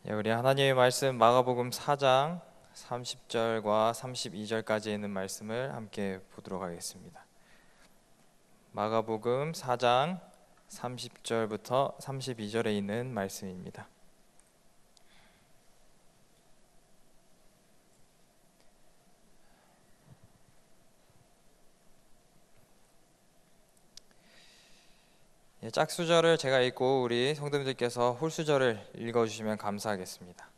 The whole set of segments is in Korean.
우리 하나님의 말씀 마가복음 4장 30절과 32절까지 있는 말씀을 함께 보도록 하겠습니다. 마가복음 4장 30절부터 32절에 있는 말씀입니다. 짝수절을 제가 읽고 우리 성도님들께서 홀수절을 읽어주시면 감사하겠습니다.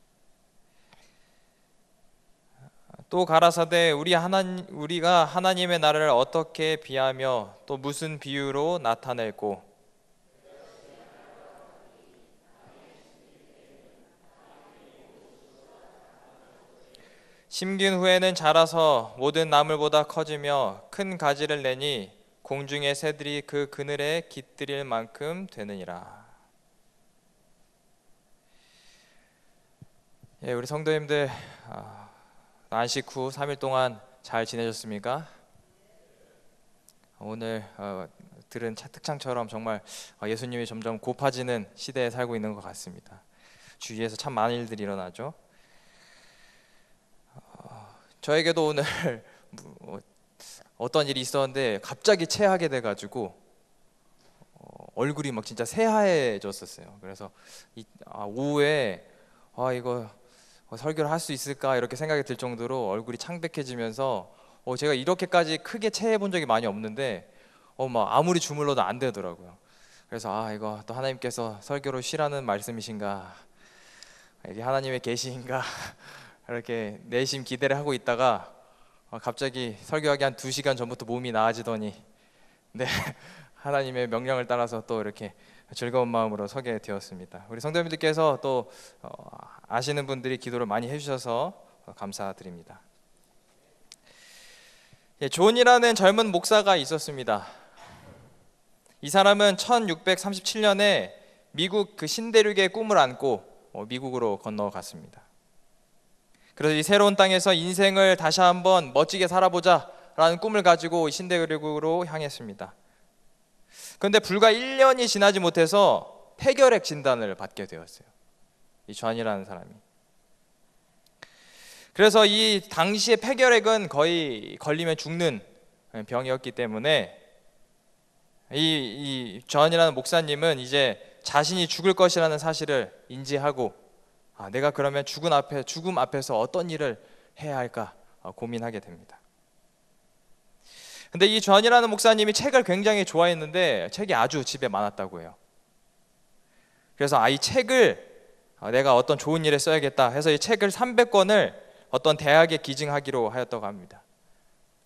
또 가라사대 우리가 하나님의 나라를 어떻게 비하며 또 무슨 비유로 나타낼꼬. 심긴 후에는 자라서 모든 나물보다 커지며 큰 가지를 내니 공중의 새들이 그 그늘에 깃들일 만큼 되느니라. 우리 성도님들 안식 후 3일 동안 잘 지내셨습니까? 오늘 들은 특창처럼 정말 예수님이 점점 고파지는 시대에 살고 있는 것 같습니다. 주위에서 참 많은 일들이 일어나죠. 저에게도 오늘 어떤 일이 있었는데 갑자기 체하게 돼가지고 얼굴이 막 진짜 새하얘졌었어요. 그래서 오후에 이거 설교를 할 수 있을까 이렇게 생각이 들 정도로 얼굴이 창백해지면서 제가 이렇게까지 크게 체해 본 적이 많이 없는데 막 아무리 주물러도 안 되더라고요. 그래서 이거 또 하나님께서 설교로 쉬라는 말씀이신가, 이게 하나님의 계시인가 이렇게 내심 기대를 하고 있다가 갑자기 설교하기 한 2시간 전부터 몸이 나아지더니 하나님의 명령을 따라서 또 이렇게 즐거운 마음으로 서게 되었습니다. 우리 성도님들께서 또 아시는 분들이 기도를 많이 해주셔서 감사드립니다. 존이라는 젊은 목사가 있었습니다. 이 사람은 1637년에 미국 그 신대륙의 꿈을 안고 미국으로 건너갔습니다. 그래서 이 새로운 땅에서 인생을 다시 한번 멋지게 살아보자 라는 꿈을 가지고 신대륙으로 향했습니다. 그런데 불과 1년이 지나지 못해서 폐결핵 진단을 받게 되었어요. 이 존이라는 사람이. 그래서 이 당시의 폐결핵은 거의 걸리면 죽는 병이었기 때문에 이 존이라는 목사님은 이제 자신이 죽을 것이라는 사실을 인지하고 내가 그러면 죽음 앞에서 어떤 일을 해야 할까 고민하게 됩니다. 근데 이 존이라는 목사님이 책을 굉장히 좋아했는데 책이 아주 집에 많았다고 해요. 그래서 이 책을 내가 어떤 좋은 일에 써야겠다 해서 이 책을 300권을 어떤 대학에 기증하기로 하였다고 합니다.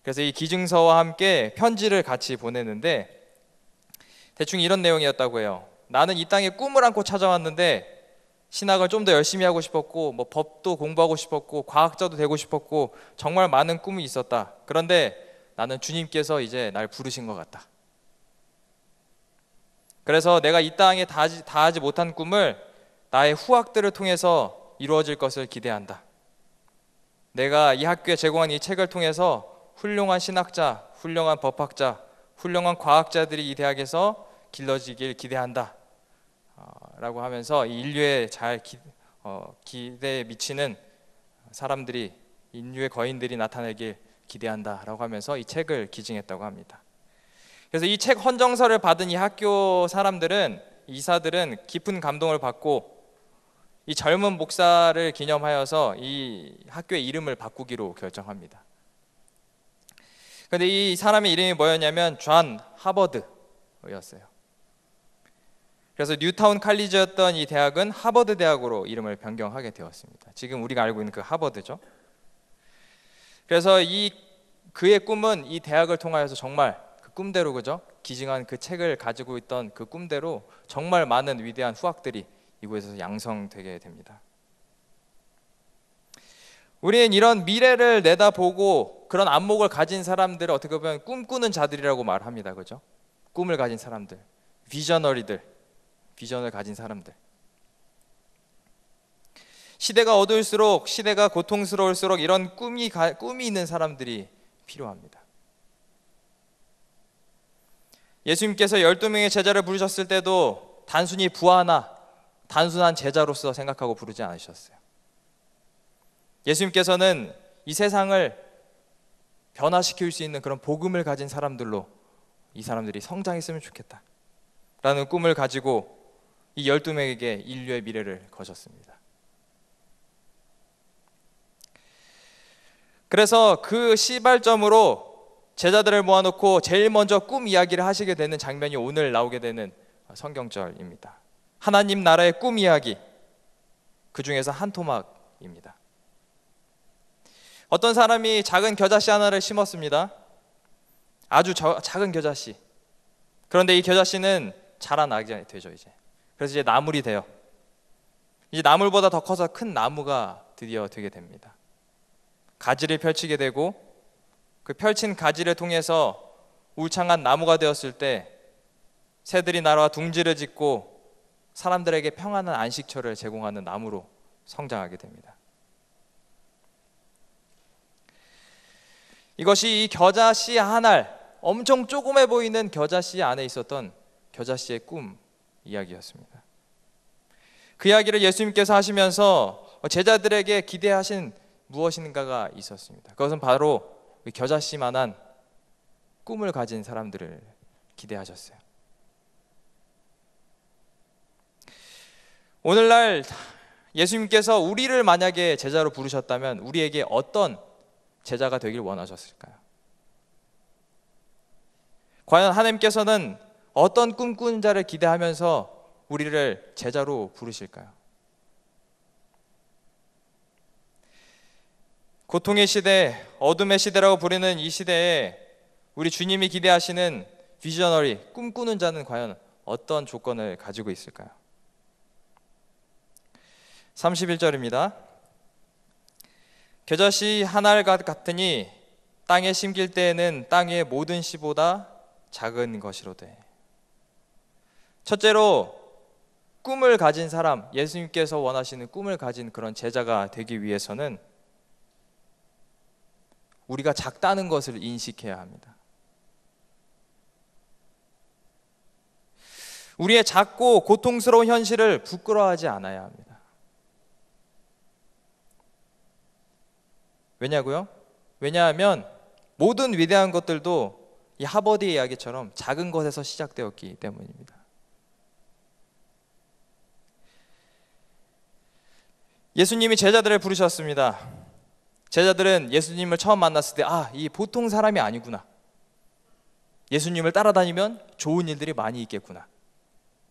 그래서 이 기증서와 함께 편지를 같이 보내는데 대충 이런 내용이었다고 해요. 나는 이 땅에 꿈을 안고 찾아왔는데 신학을 좀 더 열심히 하고 싶었고 법도 공부하고 싶었고 과학자도 되고 싶었고 정말 많은 꿈이 있었다. 그런데 나는 주님께서 이제 날 부르신 것 같다. 그래서 내가 이 땅에 다하지 못한 꿈을 나의 후학들을 통해서 이루어질 것을 기대한다. 내가 이 학교에 제공한 이 책을 통해서 훌륭한 신학자, 훌륭한 법학자, 훌륭한 과학자들이 이 대학에서 길러지길 기대한다 라고 하면서 이 인류에 잘 기대에 미치는 사람들이, 인류의 거인들이 나타나길 기대한다 라고 하면서 이 책을 기증했다고 합니다. 그래서 이 책 헌정서를 받은 이 학교 사람들은, 이사들은 깊은 감동을 받고 이 젊은 목사를 기념하여서 이 학교의 이름을 바꾸기로 결정합니다. 그런데 이 사람의 이름이 뭐였냐면 존 하버드였어요. 그래서 뉴타운 칼리지였던 이 대학은 하버드 대학으로 이름을 변경하게 되었습니다. 지금 우리가 알고 있는 그 하버드죠. 그래서 그의 꿈은 이 대학을 통하여서 정말 그 꿈대로, 그죠? 기증한 그 책을 가지고 있던 그 꿈대로 정말 많은 위대한 후학들이 이곳에서 양성되게 됩니다. 우리는 이런 미래를 내다보고 그런 안목을 가진 사람들을 어떻게 보면 꿈꾸는 자들이라고 말합니다. 그죠? 꿈을 가진 사람들, 비전을 가진 사람들. 시대가 어두울수록, 시대가 고통스러울수록 이런 꿈이 있는 사람들이 필요합니다. 예수님께서 12명의 제자를 부르셨을 때도 단순히 부하나 단순한 제자로서 생각하고 부르지 않으셨어요. 예수님께서는 이 세상을 변화시킬 수 있는 그런 복음을 가진 사람들로 이 사람들이 성장했으면 좋겠다 라는 꿈을 가지고 이 12명에게 인류의 미래를 거셨습니다. 그래서 그 시발점으로 제자들을 모아놓고 제일 먼저 꿈 이야기를 하시게 되는 장면이 오늘 나오게 되는 성경절입니다. 하나님 나라의 꿈 이야기, 그 중에서 한 토막입니다. 어떤 사람이 작은 겨자씨 하나를 심었습니다. 아주 작은 겨자씨. 그런데 이 겨자씨는 자라나게 되죠. 그래서 이제 나물이 돼요. 이제 나물보다 더 커서 큰 나무가 드디어 되게 됩니다. 가지를 펼치게 되고 그 펼친 가지를 통해서 울창한 나무가 되었을 때 새들이 날아와 둥지를 짓고 사람들에게 평안한 안식처를 제공하는 나무로 성장하게 됩니다. 이것이 이 겨자씨 한 알, 엄청 조그매 보이는 겨자씨 안에 있었던 겨자씨의 꿈 이야기였습니다. 그 이야기를 예수님께서 하시면서 제자들에게 기대하신 무엇인가가 있었습니다. 그것은 바로 겨자씨만한 꿈을 가진 사람들을 기대하셨어요. 오늘날 예수님께서 우리를 만약에 제자로 부르셨다면 우리에게 어떤 제자가 되길 원하셨을까요? 과연 하나님께서는 어떤 꿈꾸는 자를 기대하면서 우리를 제자로 부르실까요? 고통의 시대, 어둠의 시대라고 부르는 이 시대에 우리 주님이 기대하시는 비저너리, 꿈꾸는 자는 과연 어떤 조건을 가지고 있을까요? 31절입니다. 겨자씨 한 알 같으니 땅에 심길 때에는 땅의 모든 씨보다 작은 것이로되. 첫째로 꿈을 가진 사람, 예수님께서 원하시는 꿈을 가진 그런 제자가 되기 위해서는 우리가 작다는 것을 인식해야 합니다. 우리의 작고 고통스러운 현실을 부끄러워하지 않아야 합니다. 왜냐고요? 왜냐하면 모든 위대한 것들도 이 하버드의 이야기처럼 작은 것에서 시작되었기 때문입니다. 예수님이 제자들을 부르셨습니다. 제자들은 예수님을 처음 만났을 때 이 보통 사람이 아니구나. 예수님을 따라다니면 좋은 일들이 많이 있겠구나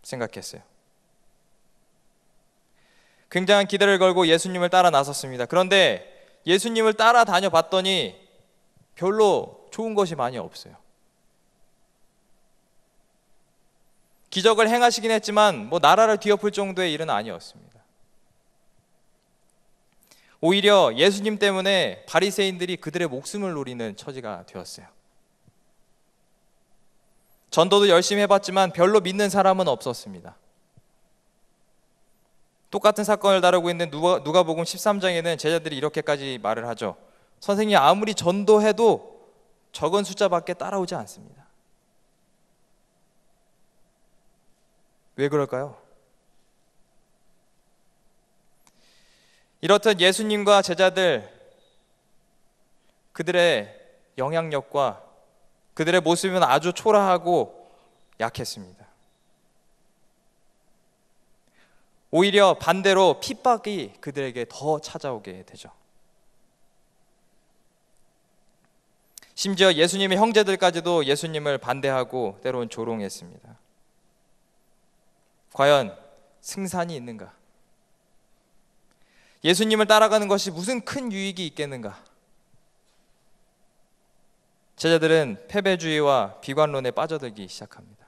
생각했어요. 굉장한 기대를 걸고 예수님을 따라 나섰습니다. 그런데 예수님을 따라다녀 봤더니 별로 좋은 것이 많이 없어요. 기적을 행하시긴 했지만 나라를 뒤엎을 정도의 일은 아니었습니다. 오히려 예수님 때문에 바리새인들이 그들의 목숨을 노리는 처지가 되었어요. 전도도 열심히 해봤지만 별로 믿는 사람은 없었습니다. 똑같은 사건을 다루고 있는 누가복음 13장에는 제자들이 이렇게까지 말을 하죠. 선생님, 아무리 전도해도 적은 숫자밖에 따라오지 않습니다. 왜 그럴까요? 이렇듯 예수님과 제자들, 그들의 영향력과 그들의 모습은 아주 초라하고 약했습니다. 오히려 반대로 핍박이 그들에게 더 찾아오게 되죠. 심지어 예수님의 형제들까지도 예수님을 반대하고 때로는 조롱했습니다. 과연 승산이 있는가? 예수님을 따라가는 것이 무슨 큰 유익이 있겠는가? 제자들은 패배주의와 비관론에 빠져들기 시작합니다.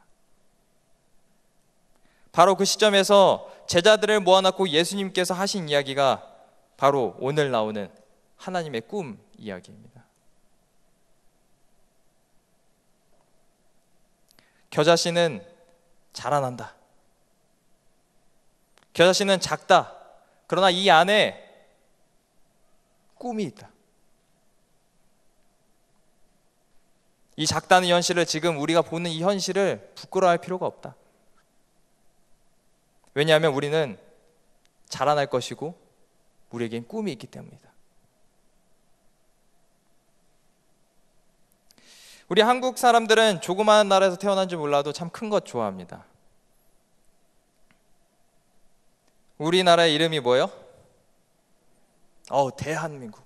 바로 그 시점에서 제자들을 모아놓고 예수님께서 하신 이야기가 바로 오늘 나오는 하나님의 꿈 이야기입니다. 겨자씨는 자라난다. 겨자씨는 작다. 그러나 이 안에 꿈이 있다. 이 작다는 현실을, 지금 우리가 보는 이 현실을 부끄러워할 필요가 없다. 왜냐하면 우리는 자라날 것이고 우리에겐 꿈이 있기 때문이다. 우리 한국 사람들은 조그마한 나라에서 태어난지 몰라도 참 큰 것 좋아합니다. 우리나라의 이름이 뭐예요? 대한민국.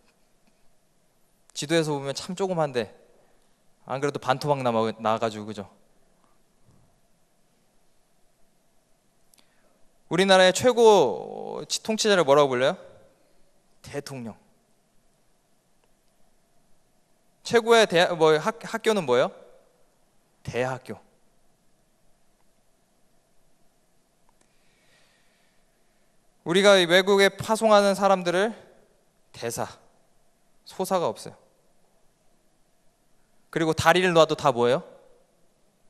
지도에서 보면 참 조그만데 안 그래도 반토막 나가지고, 그죠? 우리나라의 최고 통치자를 뭐라고 불러요? 대통령. 최고의 학교는 뭐예요? 대학교. 우리가 외국에 파송하는 사람들을 대사, 소사가 없어요. 그리고 다리를 놔도 다 뭐예요?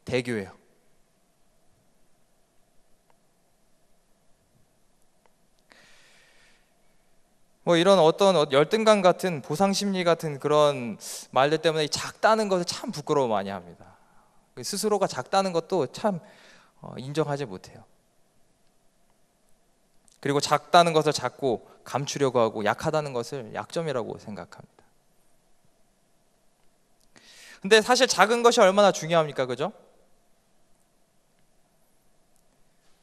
대교예요. 이런 어떤 열등감 같은 보상심리 같은 그런 말들 때문에 작다는 것을 참 부끄러워 많이 합니다. 스스로가 작다는 것도 참 인정하지 못해요. 그리고 작다는 것을 자꾸 감추려고 하고 약하다는 것을 약점이라고 생각합니다. 근데 사실 작은 것이 얼마나 중요합니까? 그죠?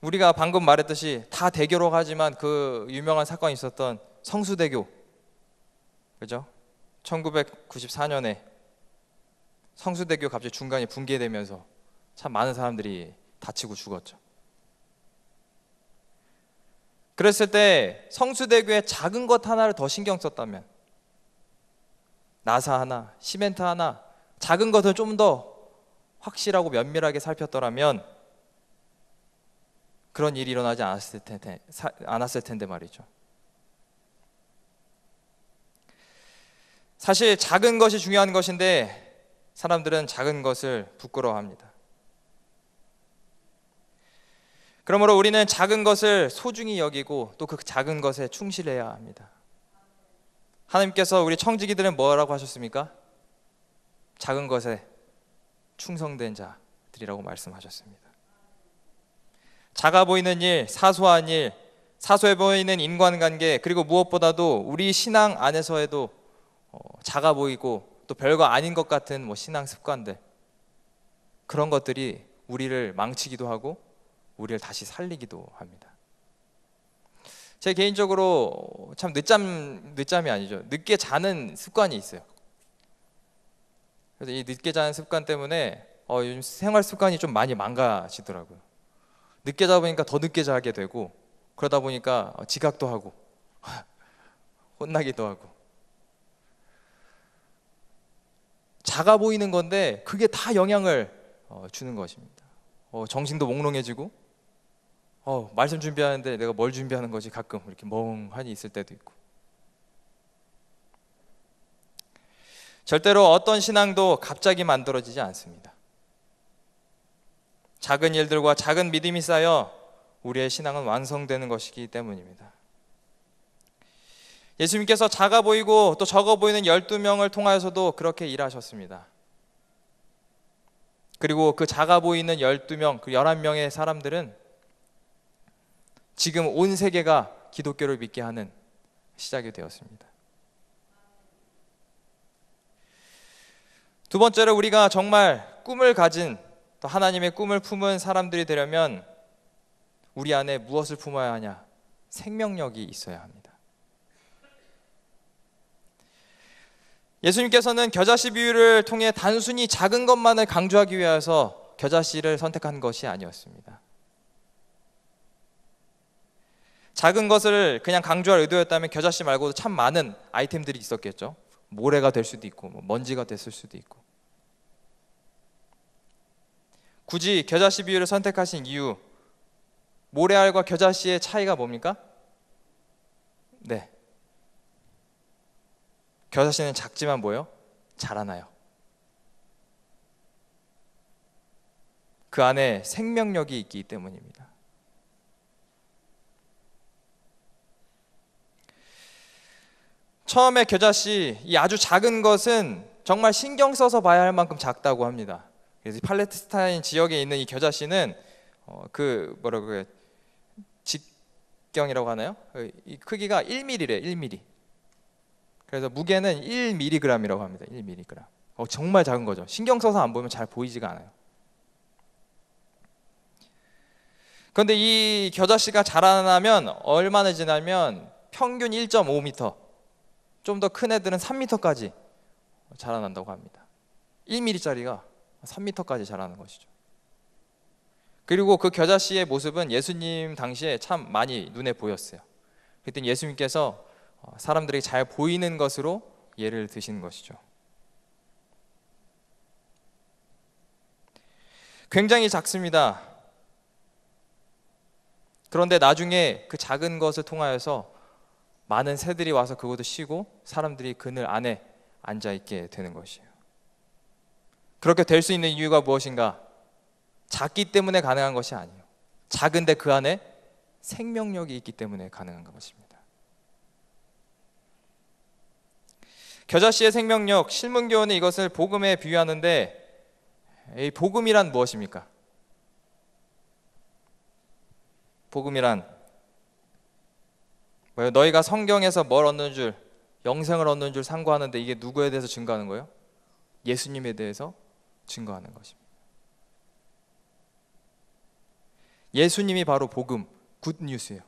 우리가 방금 말했듯이 다 대교로 가지만 그 유명한 사건이 있었던 성수대교, 그죠? 1994년에 성수대교 갑자기 중간에 붕괴되면서 참 많은 사람들이 다치고 죽었죠. 그랬을 때 성수대교에 작은 것 하나를 더 신경 썼다면, 나사 하나, 시멘트 하나, 작은 것을 좀 더 확실하고 면밀하게 살폈더라면 그런 일이 일어나지 않았을 텐데 말이죠. 사실 작은 것이 중요한 것인데 사람들은 작은 것을 부끄러워합니다. 그러므로 우리는 작은 것을 소중히 여기고 또 그 작은 것에 충실해야 합니다. 하나님께서 우리 청지기들은 뭐라고 하셨습니까? 작은 것에 충성된 자들이라고 말씀하셨습니다. 작아 보이는 일, 사소한 일, 사소해 보이는 인간관계, 그리고 무엇보다도 우리 신앙 안에서에도 작아 보이고 또 별거 아닌 것 같은 신앙 습관들, 그런 것들이 우리를 망치기도 하고 우리를 다시 살리기도 합니다. 제 개인적으로 참 늦잠이 아니죠. 늦게 자는 습관이 있어요. 그래서 이 늦게 자는 습관 때문에 요즘 생활 습관이 좀 많이 망가지더라고요. 늦게 자다 보니까 더 늦게 자게 되고, 그러다 보니까 지각도 하고 혼나기도 하고. 작아 보이는 건데 그게 다 영향을 주는 것입니다. 정신도 몽롱해지고, 말씀 준비하는데 내가 뭘 준비하는 거지 가끔 이렇게 멍하니 있을 때도 있고. 절대로 어떤 신앙도 갑자기 만들어지지 않습니다. 작은 일들과 작은 믿음이 쌓여 우리의 신앙은 완성되는 것이기 때문입니다. 예수님께서 작아 보이고 또 적어 보이는 12명을 통하여서도 그렇게 일하셨습니다. 그리고 그 작아 보이는 12명, 그 11명의 사람들은 지금 온 세계가 기독교를 믿게 하는 시작이 되었습니다. 두 번째로, 우리가 정말 꿈을 가진, 또 하나님의 꿈을 품은 사람들이 되려면 우리 안에 무엇을 품어야 하냐? 생명력이 있어야 합니다. 예수님께서는 겨자씨 비유를 통해 단순히 작은 것만을 강조하기 위해서 겨자씨를 선택한 것이 아니었습니다. 작은 것을 그냥 강조할 의도였다면 겨자씨 말고도 참 많은 아이템들이 있었겠죠. 모래가 될 수도 있고 먼지가 됐을 수도 있고. 굳이 겨자씨 비유를 선택하신 이유, 모래알과 겨자씨의 차이가 뭡니까? 네, 겨자씨는 작지만 뭐예요? 자라나요. 그 안에 생명력이 있기 때문입니다. 처음에 겨자씨, 이 아주 작은 것은 정말 신경 써서 봐야 할 만큼 작다고 합니다. 그래서 팔레스타인 지역에 있는 이 겨자씨는 밑경이라고 하나요? 이 크기가 1mm래, 1mm. 그래서 무게는 1mg이라고 합니다. 1mg. 정말 작은 거죠. 신경 써서 안 보면 잘 보이지가 않아요. 그런데 이 겨자씨가 자라나면 얼마나 지나면 평균 1.5m, 좀 더 큰 애들은 3m까지 자라난다고 합니다. 1mm짜리가 3m까지 자라는 것이죠. 그리고 그 겨자씨의 모습은 예수님 당시에 참 많이 눈에 보였어요. 그때 예수님께서 사람들에게 잘 보이는 것으로 예를 드신 것이죠. 굉장히 작습니다. 그런데 나중에 그 작은 것을 통하여서 많은 새들이 와서 그곳을 쉬고 사람들이 그늘 안에 앉아 있게 되는 것이에요. 그렇게 될 수 있는 이유가 무엇인가? 작기 때문에 가능한 것이 아니에요. 작은데 그 안에 생명력이 있기 때문에 가능한 것입니다. 겨자씨의 생명력, 신문교원은 이것을 복음에 비유하는데, 이 복음이란 무엇입니까? 복음이란 뭐예요? 너희가 성경에서 뭘 얻는 줄, 영생을 얻는 줄 상고하는데 이게 누구에 대해서 증거하는 거예요? 예수님에 대해서 증거하는 것입니다. 예수님이 바로 복음, 굿뉴스예요.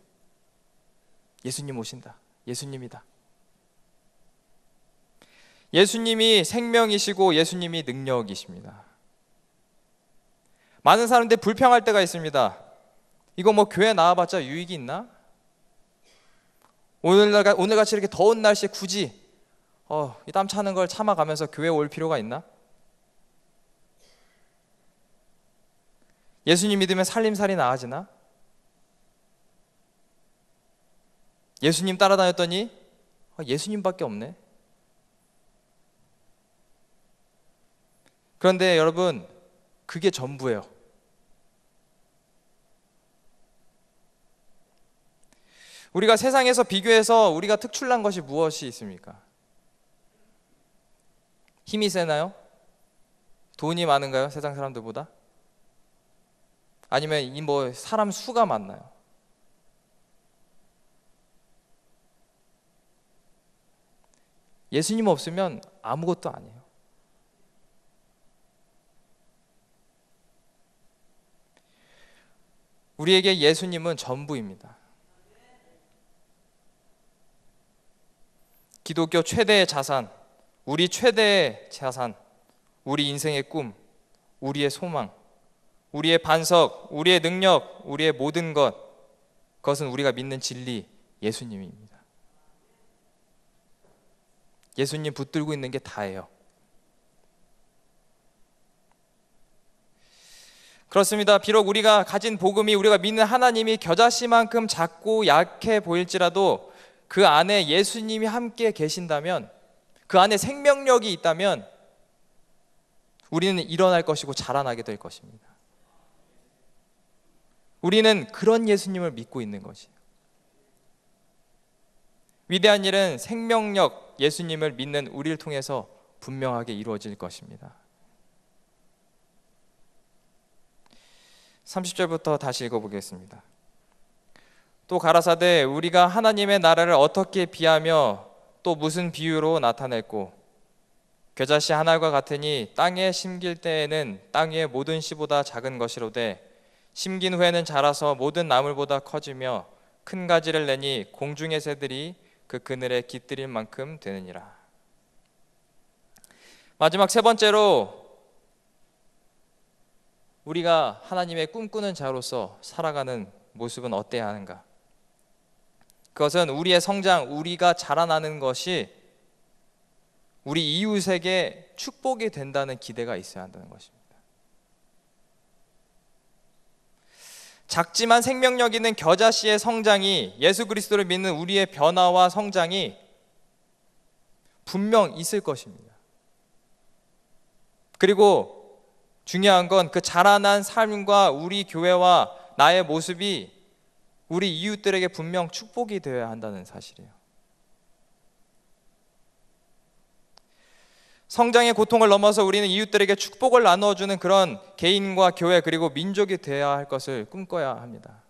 예수님 오신다. 예수님이다. 예수님이 생명이시고 예수님이 능력이십니다. 많은 사람들이 불평할 때가 있습니다. 이거 뭐 교회 나와봤자 유익이 있나? 오늘같이 이렇게 더운 날씨에 굳이 이 땀 차는 걸 참아가면서 교회 올 필요가 있나? 예수님 믿으면 살림살이 나아지나? 예수님 따라다녔더니 예수님밖에 없네. 그런데 여러분, 그게 전부예요. 우리가 세상에서 비교해서 우리가 특출난 것이 무엇이 있습니까? 힘이 세나요? 돈이 많은가요? 세상 사람들보다? 아니면 이 사람 수가 많나요? 예수님 없으면 아무것도 아니에요. 우리에게 예수님은 전부입니다. 기독교 최대의 자산, 우리 최대의 자산, 우리 인생의 꿈, 우리의 소망, 우리의 반석, 우리의 능력, 우리의 모든 것, 그것은 우리가 믿는 진리, 예수님입니다. 예수님 붙들고 있는 게 다예요. 그렇습니다. 비록 우리가 가진 복음이, 우리가 믿는 하나님이 겨자씨만큼 작고 약해 보일지라도 그 안에 예수님이 함께 계신다면, 그 안에 생명력이 있다면 우리는 일어날 것이고 자라나게 될 것입니다. 우리는 그런 예수님을 믿고 있는 것이에요. 위대한 일은 생명력 예수님을 믿는 우리를 통해서 분명하게 이루어질 것입니다. 30절부터 다시 읽어보겠습니다. 또 가라사대 우리가 하나님의 나라를 어떻게 비하며 또 무슨 비유로 나타냈고, 겨자씨 하나가 같으니 땅에 심길 때에는 땅 위의 모든 씨보다 작은 것이로되 심긴 후에는 자라서 모든 나물보다 커지며 큰 가지를 내니 공중의 새들이 그 그늘에 깃들일 만큼 되느니라. 마지막 세 번째로, 우리가 하나님의 꿈꾸는 자로서 살아가는 모습은 어때야 하는가? 그것은 우리의 성장, 우리가 자라나는 것이 우리 이웃에게 축복이 된다는 기대가 있어야 한다는 것입니다. 작지만 생명력 있는 겨자씨의 성장이, 예수 그리스도를 믿는 우리의 변화와 성장이 분명 있을 것입니다. 그리고 중요한 건 그 자라난 삶과 우리 교회와 나의 모습이 우리 이웃들에게 분명 축복이 되어야 한다는 사실이에요. 성장의 고통을 넘어서 우리는 이웃들에게 축복을 나누어주는 그런 개인과 교회 그리고 민족이 되어야 할 것을 꿈꿔야 합니다.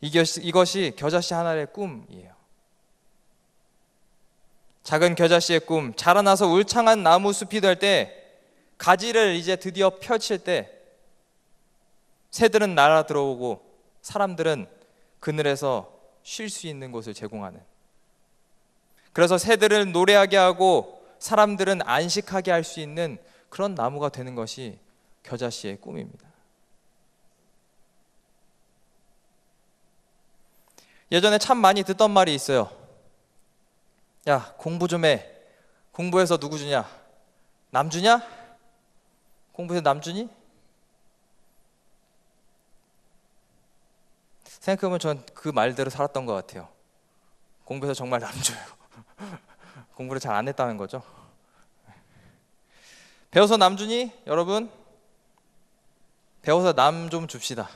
이것이 겨자씨 하나의 꿈이에요. 작은 겨자씨의 꿈, 자라나서 울창한 나무 숲이 될 때, 가지를 이제 드디어 펼칠 때 새들은 날아 들어오고 사람들은 그늘에서 쉴 수 있는 곳을 제공하는, 그래서 새들을 노래하게 하고 사람들은 안식하게 할 수 있는 그런 나무가 되는 것이 겨자씨의 꿈입니다. 예전에 참 많이 듣던 말이 있어요. 야, 공부 좀 해. 공부해서 누구 주냐? 남 주냐? 공부해서 남 주니? 생각해보면 전 그 말대로 살았던 것 같아요. 공부해서 정말 남 줘요. 공부를 잘 안 했다는 거죠. 배워서 남 주니? 여러분, 배워서 남 좀 줍시다.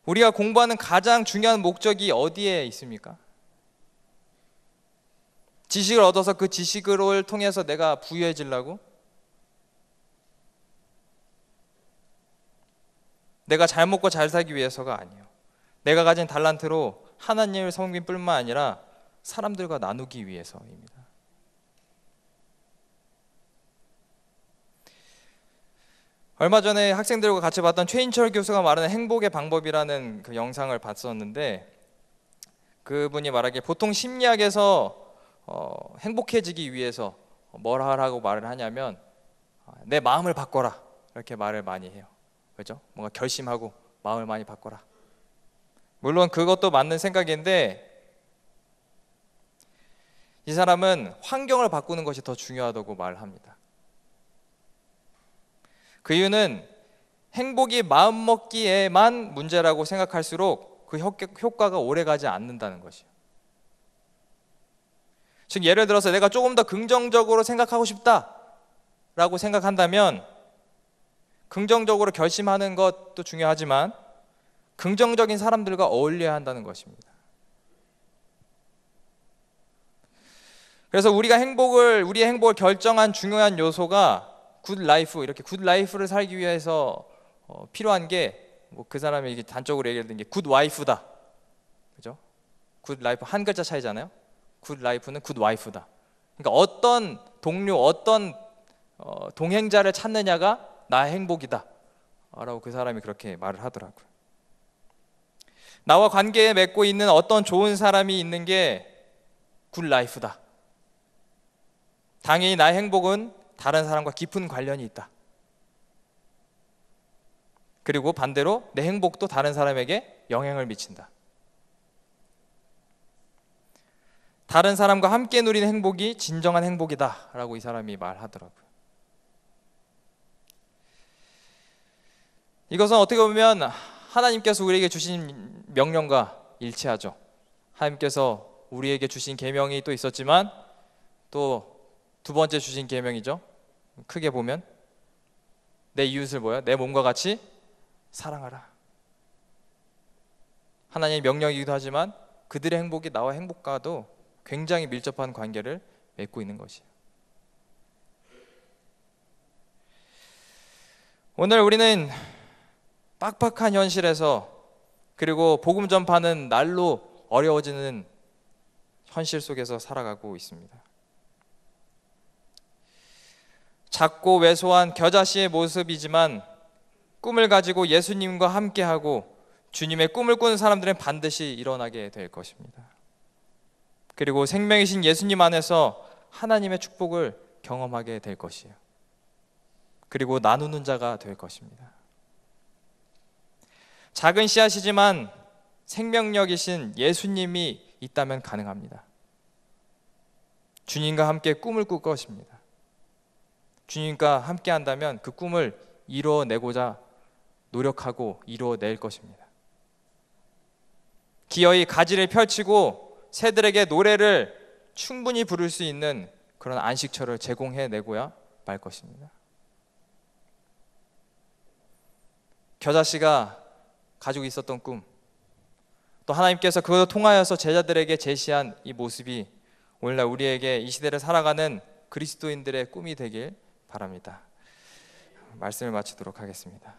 우리가 공부하는 가장 중요한 목적이 어디에 있습니까? 지식을 얻어서 그 지식을 통해서 내가 부유해지려고? 내가 잘 먹고 잘 살기 위해서가 아니에요. 내가 가진 달란트로 하나님을 섬길 뿐만 아니라 사람들과 나누기 위해서입니다. 얼마 전에 학생들과 같이 봤던 최인철 교수가 말하는 행복의 방법이라는 그 영상을 봤었는데, 그분이 말하기에 보통 심리학에서 행복해지기 위해서 뭘 하라고 말을 하냐면 내 마음을 바꿔라, 이렇게 말을 많이 해요. 그렇죠? 뭔가 결심하고 마음을 많이 바꿔라. 물론 그것도 맞는 생각인데, 이 사람은 환경을 바꾸는 것이 더 중요하다고 말합니다. 그 이유는 행복이 마음먹기에만 문제라고 생각할수록 그 효과가 오래가지 않는다는 것이에요. 즉, 예를 들어서 내가 조금 더 긍정적으로 생각하고 싶다라고 생각한다면 긍정적으로 결심하는 것도 중요하지만 긍정적인 사람들과 어울려야 한다는 것입니다. 그래서 우리의 행복을 결정한 중요한 요소가 굿 라이프, 이렇게 굿 라이프를 살기 위해서 필요한 게, 뭐 그 사람이 이게 단적으로 얘기했던 게 굿 와이프다, 그죠? 굿 라이프 한 글자 차이잖아요. 굿 라이프는 굿 와이프다. 그러니까 어떤 동료, 어떤 동행자를 찾느냐가 나의 행복이다 라고 그 사람이 그렇게 말을 하더라고요. 나와 관계에 맺고 있는 어떤 좋은 사람이 있는 게 굿 라이프다. 당연히 나의 행복은 다른 사람과 깊은 관련이 있다. 그리고 반대로 내 행복도 다른 사람에게 영향을 미친다. 다른 사람과 함께 누리는 행복이 진정한 행복이다 라고 이 사람이 말하더라고요. 이것은 어떻게 보면 하나님께서 우리에게 주신 명령과 일치하죠. 하나님께서 우리에게 주신 계명이 또 있었지만 또 두 번째 주신 계명이죠. 크게 보면 내 이웃을 뭐야? 내 몸과 같이 사랑하라. 하나님의 명령이기도 하지만 그들의 행복이 나와 행복과도 굉장히 밀접한 관계를 맺고 있는 것이에요. 오늘 우리는 빡빡한 현실에서, 그리고 복음 전파는 날로 어려워지는 현실 속에서 살아가고 있습니다. 작고 왜소한 겨자씨의 모습이지만 꿈을 가지고 예수님과 함께하고 주님의 꿈을 꾸는 사람들은 반드시 일어나게 될 것입니다. 그리고 생명이신 예수님 안에서 하나님의 축복을 경험하게 될 것이에요. 그리고 나누는 자가 될 것입니다. 작은 씨앗이지만 생명력이신 예수님이 있다면 가능합니다. 주님과 함께 꿈을 꿀 것입니다. 주님과 함께 한다면 그 꿈을 이루어내고자 노력하고 이루어낼 것입니다. 기어이 가지를 펼치고 새들에게 노래를 충분히 부를 수 있는 그런 안식처를 제공해내고야 말 것입니다. 겨자씨가 가지고 있었던 꿈, 또 하나님께서 그것을 통하여서 제자들에게 제시한 이 모습이 오늘날 우리에게 이 시대를 살아가는 그리스도인들의 꿈이 되길 바랍니다. 말씀을 마치도록 하겠습니다.